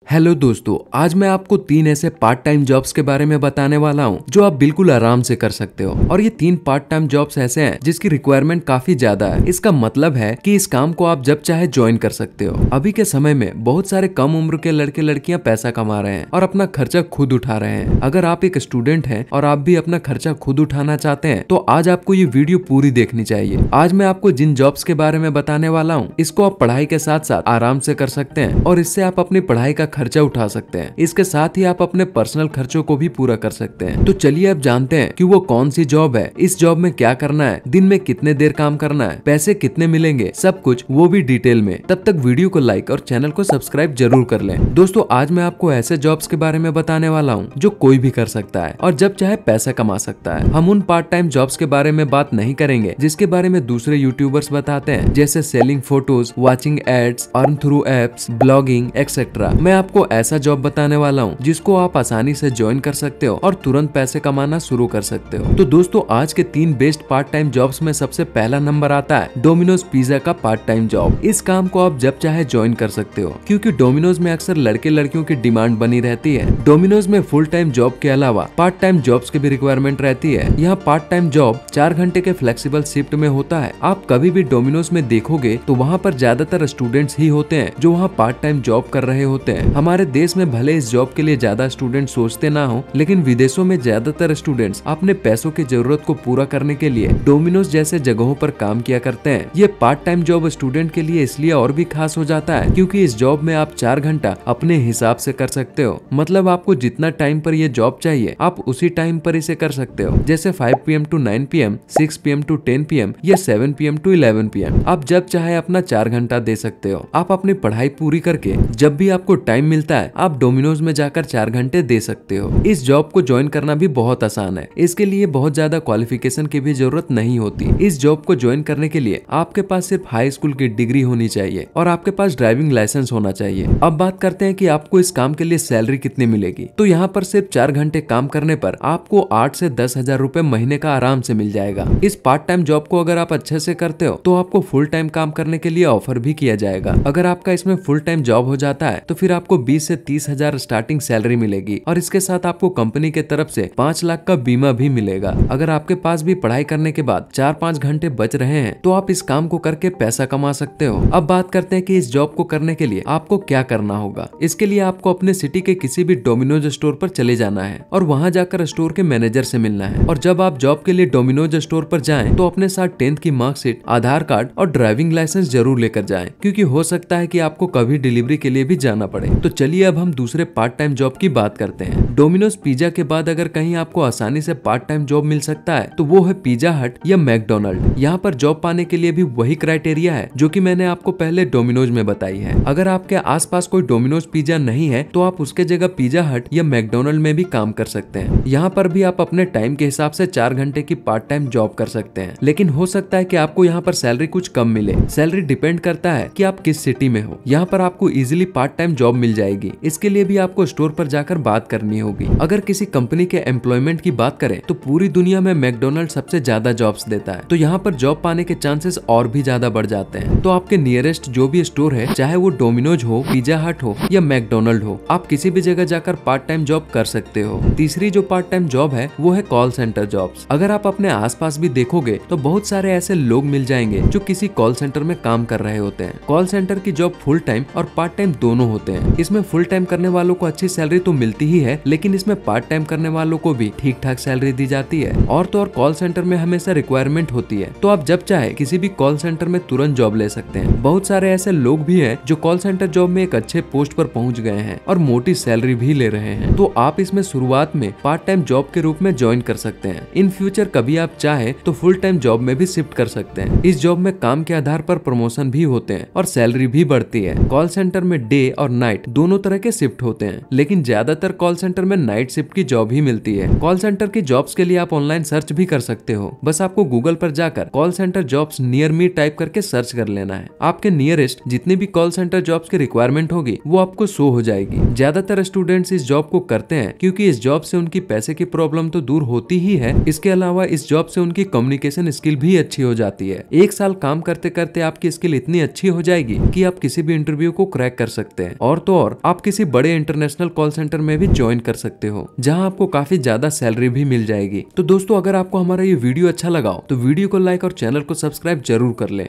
Hello दोस्तों, आज मैं आपको 3 ऐसे पार्ट टाइम जॉब्स के बारे में बताने वाला हूं जो आप बिल्कुल आराम से कर सकते हो। और ये 3 पार्ट टाइम जॉब्स ऐसे हैं जिसकी रिक्वायरमेंट काफी ज्यादा है। इसका मतलब है कि इस काम को आप जब चाहे ज्वाइन कर सकते हो। अभी के समय में बहुत सारे कम उम्र के लड़के लड़कियां पैसा कमा रहे हैं और अपना खर्चा खुद उठा रहे हैं। अगर आप एक स्टूडेंट हैं और आप भी अपना खर्चा खुद उठाना चाहते हैं तो आज आपको ये वीडियो पूरी देखनी चाहिए। आज मैं आपको जिन जॉब्स के बारे में बताने वाला हूँ इसको आप पढ़ाई के साथ साथ आराम से कर सकते हैं और इससे आप अपनी पढ़ाई का खर्चा उठा सकते हैं। इसके साथ ही आप अपने पर्सनल खर्चों को भी पूरा कर सकते हैं। तो चलिए अब जानते हैं कि वो कौन सी जॉब है, इस जॉब में क्या करना है, दिन में कितने देर काम करना है, पैसे कितने मिलेंगे, सब कुछ वो भी डिटेल में। तब तक वीडियो को लाइक और चैनल को सब्सक्राइब जरूर कर लें। दोस्तों, आज मैं आपको ऐसे जॉब्स के बारे में बताने वाला हूँ जो कोई भी कर सकता है और जब चाहे पैसा कमा सकता है। हम उन पार्ट टाइम जॉब्स के बारे में बात नहीं करेंगे जिसके बारे में दूसरे यूट्यूबर्स बताते हैं, जैसे selling photos, watching ads, earn through apps, blogging etcetera. मैं आपको ऐसा जॉब बताने वाला हूँ जिसको आप आसानी से ज्वाइन कर सकते हो और तुरंत पैसे कमाना शुरू कर सकते हो। तो दोस्तों, आज के 3 बेस्ट पार्ट टाइम जॉब्स में सबसे पहला नंबर आता है डोमिनोज पिज्जा का पार्ट टाइम जॉब। इस काम को आप जब चाहे ज्वाइन कर सकते हो क्योंकि डोमिनोज में अक्सर लड़के लड़कियों की डिमांड बनी रहती है। डोमिनोज में फुल टाइम जॉब के अलावा पार्ट टाइम जॉब्स की भी रिक्वायरमेंट रहती है। यहाँ पार्ट टाइम जॉब 4 घंटे के फ्लेक्सिबल शिफ्ट में होता है। आप कभी भी डोमिनोज में देखोगे तो वहाँ पर ज्यादातर स्टूडेंट्स ही होते हैं जो वहाँ पार्ट टाइम जॉब कर रहे होते हैं। हमारे देश में भले इस जॉब के लिए ज्यादा स्टूडेंट सोचते ना हो, लेकिन विदेशों में ज्यादातर स्टूडेंट्स अपने पैसों की जरूरत को पूरा करने के लिए डोमिनोज जैसे जगहों पर काम किया करते हैं। ये पार्ट टाइम जॉब स्टूडेंट के लिए इसलिए और भी खास हो जाता है क्योंकि इस जॉब में आप 4 घंटा अपने हिसाब से कर सकते हो। मतलब आपको जितना टाइम पर ये जॉब चाहिए आप उसी टाइम पर इसे कर सकते हो, जैसे 5 PM to 9 PM, 6 PM to 10 PM या 7 PM to 11 PM। आप जब चाहे अपना 4 घंटा दे सकते हो। आप अपनी पढ़ाई पूरी करके जब भी आपको टाइम मिलता है आप डोमिनोज में जाकर 4 घंटे दे सकते हो। इस जॉब को ज्वाइन करना भी बहुत आसान है। इसके लिए बहुत ज्यादा क्वालिफिकेशन की भी जरूरत नहीं होती। इस जॉब को ज्वाइन करने के लिए आपके पास सिर्फ हाई स्कूल की डिग्री होनी चाहिए और आपके पास ड्राइविंग लाइसेंस होना चाहिए। अब बात करते हैं कि आपको इस काम के लिए सैलरी कितनी मिलेगी। तो यहाँ पर सिर्फ 4 घंटे काम करने पर आपको 8 से 10 हजार रुपए महीने का आराम से मिल जाएगा। इस पार्ट टाइम जॉब को अगर आप अच्छे से करते हो तो आपको फुल टाइम काम करने के लिए ऑफर भी किया जाएगा। अगर आपका इसमें फुल टाइम जॉब हो जाता है तो फिर आपको 20 से 30 हजार स्टार्टिंग सैलरी मिलेगी और इसके साथ आपको कंपनी के तरफ से 5 लाख का बीमा भी मिलेगा। अगर आपके पास भी पढ़ाई करने के बाद 4-5 घंटे बच रहे हैं तो आप इस काम को करके पैसा कमा सकते हो। अब बात करते हैं कि इस जॉब को करने के लिए आपको क्या करना होगा। इसके लिए आपको अपने सिटी के किसी भी डोमिनोज स्टोर पर चले जाना है और वहां जाकर स्टोर के मैनेजर से मिलना है। और जब आप जॉब के लिए डोमिनोज स्टोर पर जाएं तो अपने साथ 10th की मार्कशीट, आधार कार्ड और ड्राइविंग लाइसेंस जरूर लेकर जाएं क्योंकि हो सकता है कि आपको कभी डिलीवरी के लिए भी जाना पड़े। तो चलिए अब हम दूसरे पार्ट टाइम जॉब की बात करते हैं। डोमिनोज पिज्जा के बाद अगर कहीं आपको आसानी से पार्ट टाइम जॉब मिल सकता है तो वो है पिज्जा हट या मैकडोनल्ड। यहाँ पर जॉब पाने के लिए भी वही क्राइटेरिया है जो कि मैंने आपको पहले डोमिनोज में बताई है। अगर आपके आसपास कोई डोमिनोज पिज्जा नहीं है तो आप उसके जगह पिज्जा हट या मैकडोनल्ड में भी काम कर सकते हैं। यहाँ पर भी आप अपने टाइम के हिसाब से 4 घंटे की पार्ट टाइम जॉब कर सकते हैं, लेकिन हो सकता है कि आपको यहाँ पर सैलरी कुछ कम मिले। सैलरी डिपेंड करता है कि आप किस सिटी में हो। यहाँ पर आपको इजिली पार्ट टाइम जॉब मिल जाएगी। इसके लिए भी आपको स्टोर पर जाकर बात करनी होगी। अगर किसी कंपनी के एम्प्लॉयमेंट की बात करें तो पूरी दुनिया में मैकडोनल्ड सबसे ज्यादा जॉब्स देता है, तो यहाँ पर जॉब पाने के चांसेस और भी ज्यादा बढ़ जाते हैं। तो आपके नियरेस्ट जो भी स्टोर है, चाहे वो डोमिनोज हो, पिज्जा हट हो या मैकडोनल्ड हो, आप किसी भी जगह जाकर पार्ट टाइम जॉब कर सकते हो। तीसरी जो पार्ट टाइम जॉब है वो है कॉल सेंटर जॉब्स। अगर आप अपने आसपास भी देखोगे तो बहुत सारे ऐसे लोग मिल जाएंगे जो किसी कॉल सेंटर में काम कर रहे होते हैं। कॉल सेंटर की जॉब फुल टाइम और पार्ट टाइम दोनों होते हैं। इसमें फुल टाइम करने वालों को अच्छी सैलरी तो मिलती ही है, लेकिन इसमें पार्ट टाइम करने वालों को भी ठीक ठाक सैलरी दी जाती है। और तो और कॉल सेंटर में हमेशा रिक्वायरमेंट होती है, तो आप जब चाहे किसी भी कॉल सेंटर में तुरंत जॉब ले सकते हैं। बहुत सारे ऐसे लोग भी हैं जो कॉल सेंटर जॉब में एक अच्छे पोस्ट पर पहुंच गए हैं और मोटी सैलरी भी ले रहे हैं। तो आप इसमें शुरुआत में पार्ट टाइम जॉब के रूप में ज्वाइन कर सकते हैं। इन फ्यूचर कभी आप चाहे तो फुल टाइम जॉब में भी शिफ्ट कर सकते हैं। इस जॉब में काम के आधार पर प्रमोशन भी होते हैं और सैलरी भी बढ़ती है। कॉल सेंटर में डे और नाइट दोनों तरह के शिफ्ट होते हैं, लेकिन ज्यादातर कॉल सेंटर में नाइट शिफ्ट की जॉब ही मिलती है। कॉल सेंटर की जॉब्स के लिए आप ऑनलाइन सर्च भी कर सकते हो। बस आपको गूगल पर जाकर call centre jobs near me type करके सर्च कर लेना है। आपके नियरेस्ट जितनी भी कॉल सेंटर जॉब्स की रिक्वायरमेंट होगी वो आपको शो हो जाएगी। ज्यादातर स्टूडेंट्स इस जॉब को करते हैं क्योंकि इस जॉब से उनकी पैसे की प्रॉब्लम तो दूर होती ही है, इसके अलावा इस जॉब से उनकी कम्युनिकेशन स्किल भी अच्छी हो जाती है। 1 साल काम करते करते आपकी स्किल इतनी अच्छी हो जाएगी कि आप किसी भी इंटरव्यू को क्रैक कर सकते हैं। और तो और आप किसी बड़े इंटरनेशनल कॉल सेंटर में भी ज्वाइन कर सकते हो, जहां आपको काफी ज्यादा सैलरी भी मिल जाएगी। तो दोस्तों, अगर आपको हमारा ये वीडियो अच्छा लगा हो तो वीडियो को लाइक और चैनल को सब्सक्राइब जरूर कर ले।